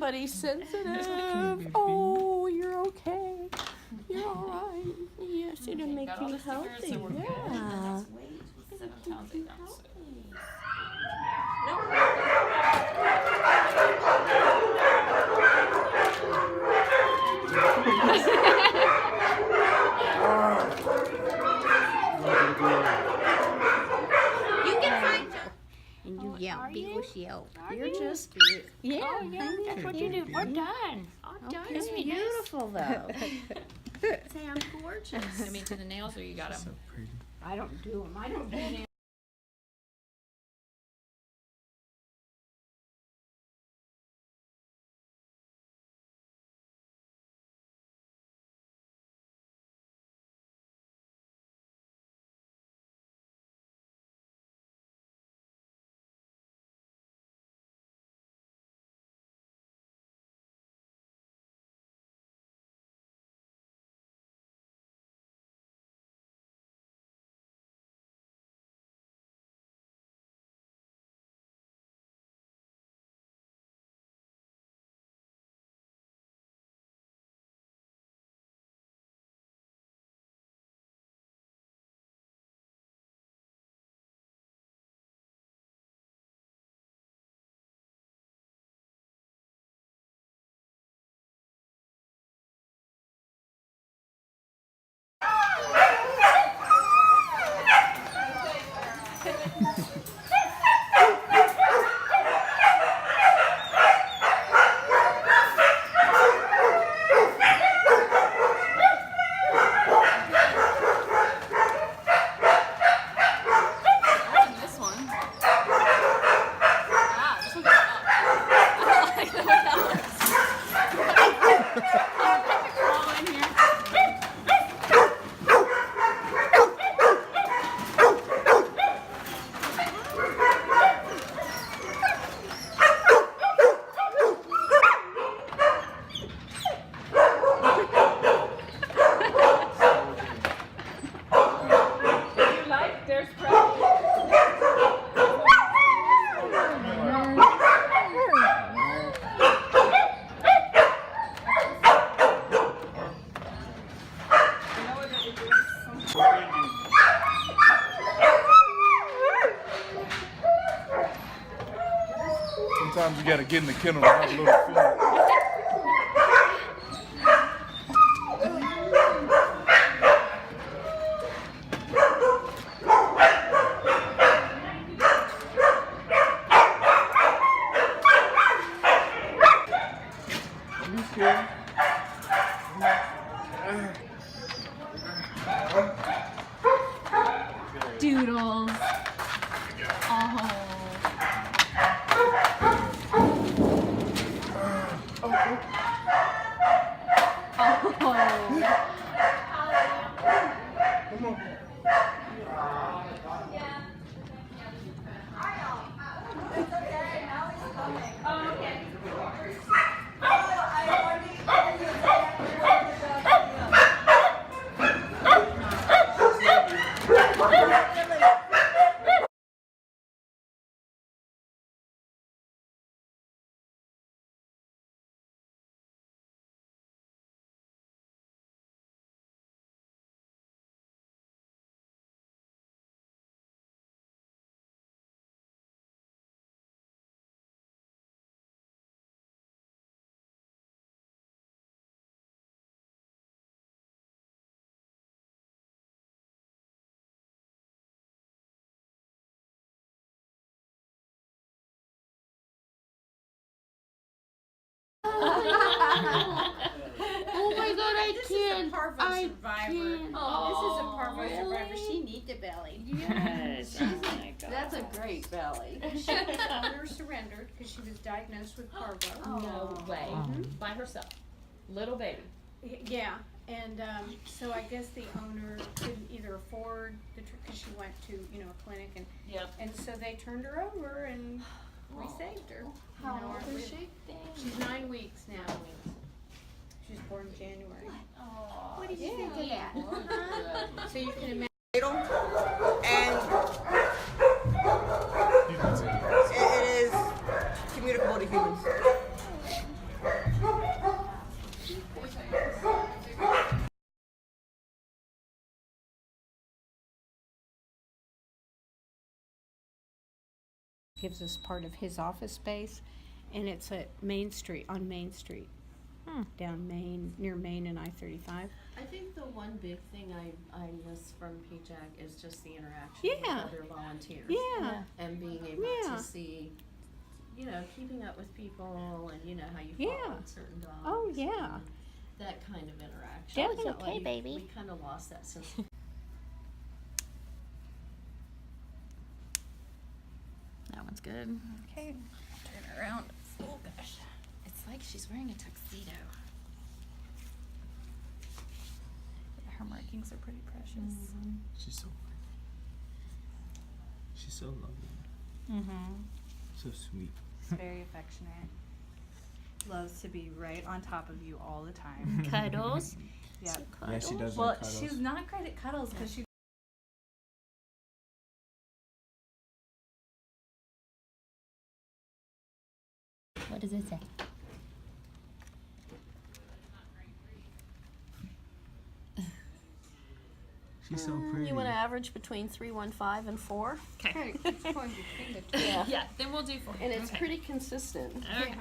somebody sensitive. Oh, you're okay. You're all right. Yes, it'll make you healthy. Yeah. 7 pounds, 8 ounces. You can find And you yell, big yell. You're just Yeah. Oh, yeah, that's what you do. We're done. All done. It's beautiful though. Say I'm gorgeous. I mean, to the nails, or you got them? I don't do them. I don't do them. Sometimes you gotta get in the kennel to have a little fun. Doodles. Oh. Oh my God, I can't. Parvo survivor. This is a Parvo survivor. She needs the belly. Yes. Oh my God. That's a great belly. She was owner surrendered because she was diagnosed with Parvo. No way. By herself. Little baby. Yeah, and so I guess the owner couldn't either afford the trip because she went to a clinic and so they turned her over and we saved her. How old is she? She's 9 weeks now. She was born in January. What did you think of that? So you can imagine. And it is communicable to humans. gives us part of his office space, and it's at Main Street, on Main Street, down Main, near Main and I-35. I think the one big thing I miss from PJAC is just the interaction Yeah. with other volunteers. Yeah. And being able Yeah. to see, you know, keeping up with people and, you know, how you Yeah. followed certain dogs. Oh, yeah. and that kind of interaction. Definitely. So, Okay, baby. We kind of lost that since. That one's good. Okay, turn her around. Oh gosh. It's like she's wearing a tuxedo. Yeah, her markings are pretty precious. She's so pretty. She's so lovely. Mm-hmm. So sweet. She's very affectionate. Loves to be right on top of you all the time. Cuddles. Yep. Yeah, she does Well, like cuddles. she's not great at cuddles because she. What does it say? She's so pretty. You want to average between 315 and 4? Okay, it's going between the two. Yeah. Yeah, then we'll do 4. And it's pretty consistent. Okay.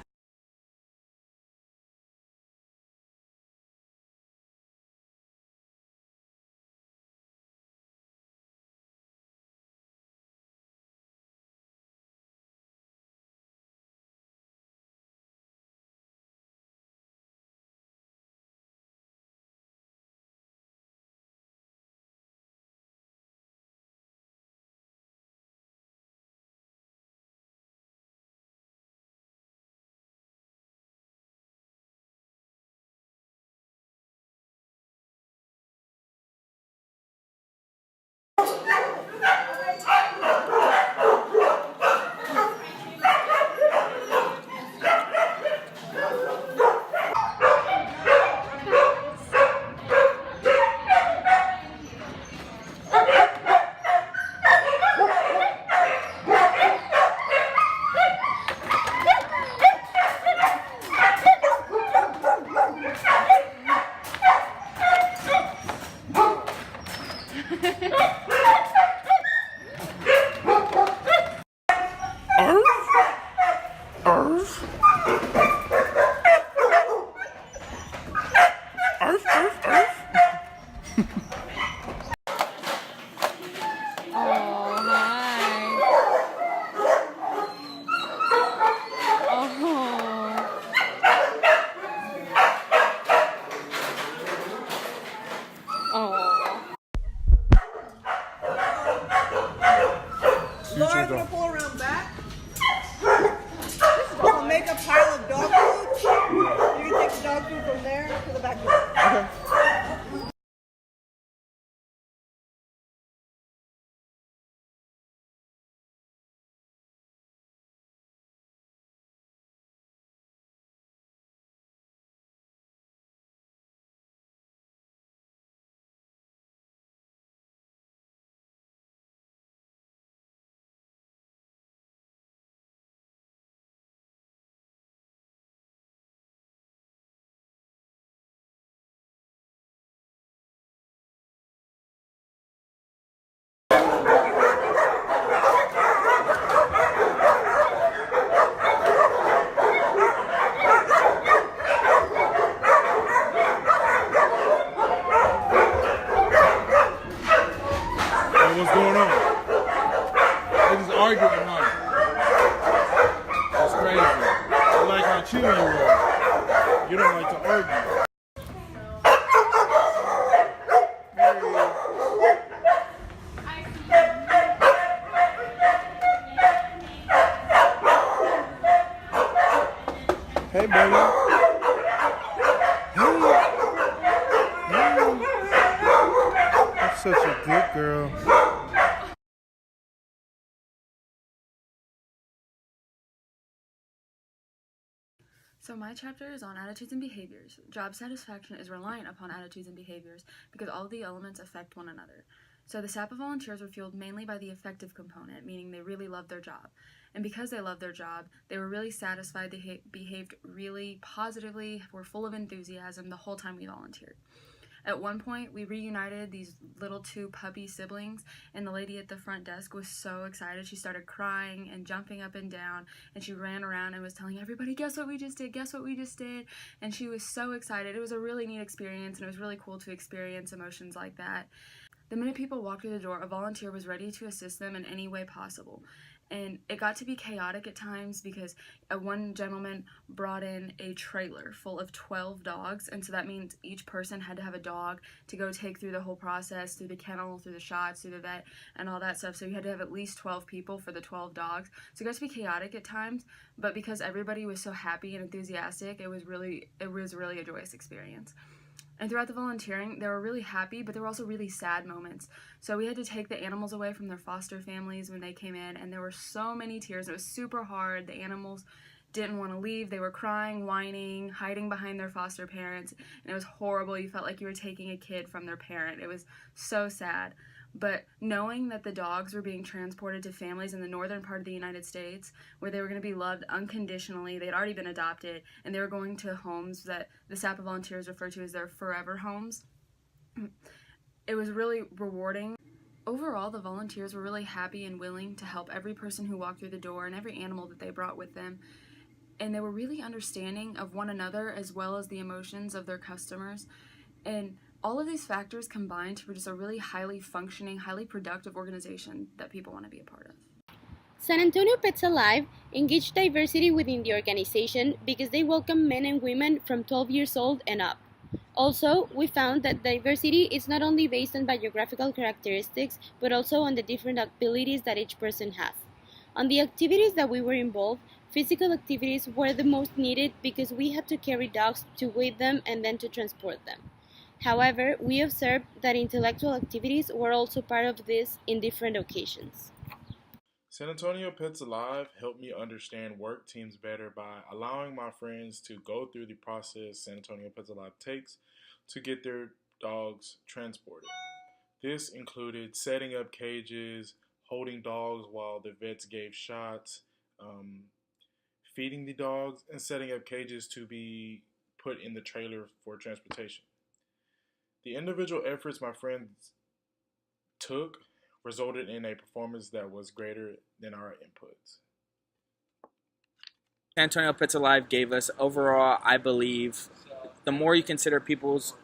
Laura's gonna pull around back. I'll make a pile of dog food. You can take the dog food from there to the back door. Okay. Hey, what's going on? Niggas arguing, huh? That's crazy. I like how chill you are. You don't like to argue. Hey, baby. You're such a good girl. So my chapter is on attitudes and behaviors. Job satisfaction is reliant upon attitudes and behaviors because all of the elements affect one another. So the Sapa volunteers were fueled mainly by the affective component, meaning they really loved their job. And because they loved their job, they were really satisfied, they behaved really positively, were full of enthusiasm the whole time we volunteered. At one point, we reunited these little 2 puppy siblings, and the lady at the front desk was so excited. She started crying and jumping up and down, and she ran around and was telling everybody, guess what we just did, guess what we just did, and she was so excited. It was a really neat experience, and it was really cool to experience emotions like that. The minute people walked through the door, a volunteer was ready to assist them in any way possible. And it got to be chaotic at times because one gentleman brought in a trailer full of 12 dogs, and so that means each person had to have a dog to go take through the whole process, through the kennel, through the shots, through the vet, and all that stuff. So you had to have at least 12 people for the 12 dogs. So it got to be chaotic at times, but because everybody was so happy and enthusiastic, it was really a joyous experience. And throughout the volunteering, there were really happy, but there were also really sad moments. So we had to take the animals away from their foster families when they came in, and there were so many tears. It was super hard. The animals didn't want to leave. They were crying, whining, hiding behind their foster parents, and it was horrible. You felt like you were taking a kid from their parent. It was so sad. But knowing that the dogs were being transported to families in the northern part of the United States where they were going to be loved unconditionally, they had already been adopted, and they were going to homes that the Sapa volunteers refer to as their forever homes, it was really rewarding. Overall, the volunteers were really happy and willing to help every person who walked through the door and every animal that they brought with them. And they were really understanding of one another as well as the emotions of their customers. And all of these factors combined to produce a really highly functioning, highly productive organization that people want to be a part of. San Antonio Pets Alive engage diversity within the organization because they welcome men and women from 12 years old and up. Also, we found that diversity is not only based on biographical characteristics, but also on the different abilities that each person has. On the activities that we were involved, physical activities were the most needed because we had to carry dogs to weigh them and then to transport them. However, we observed that intellectual activities were also part of this in different occasions. San Antonio Pets Alive helped me understand work teams better by allowing my friends to go through the process San Antonio Pets Alive takes to get their dogs transported. This included setting up cages, holding dogs while the vets gave shots, feeding the dogs, and setting up cages to be put in the trailer for transportation. The individual efforts my friends took resulted in a performance that was greater than our inputs. San Antonio Pets Alive gave us overall, I believe, the more you consider people's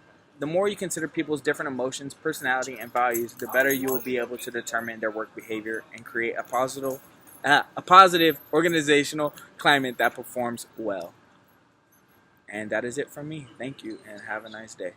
different emotions, personality, and values, the better you will be able to determine their work behavior and create a positive organizational climate that performs well. And that is it from me. Thank you, and have a nice day.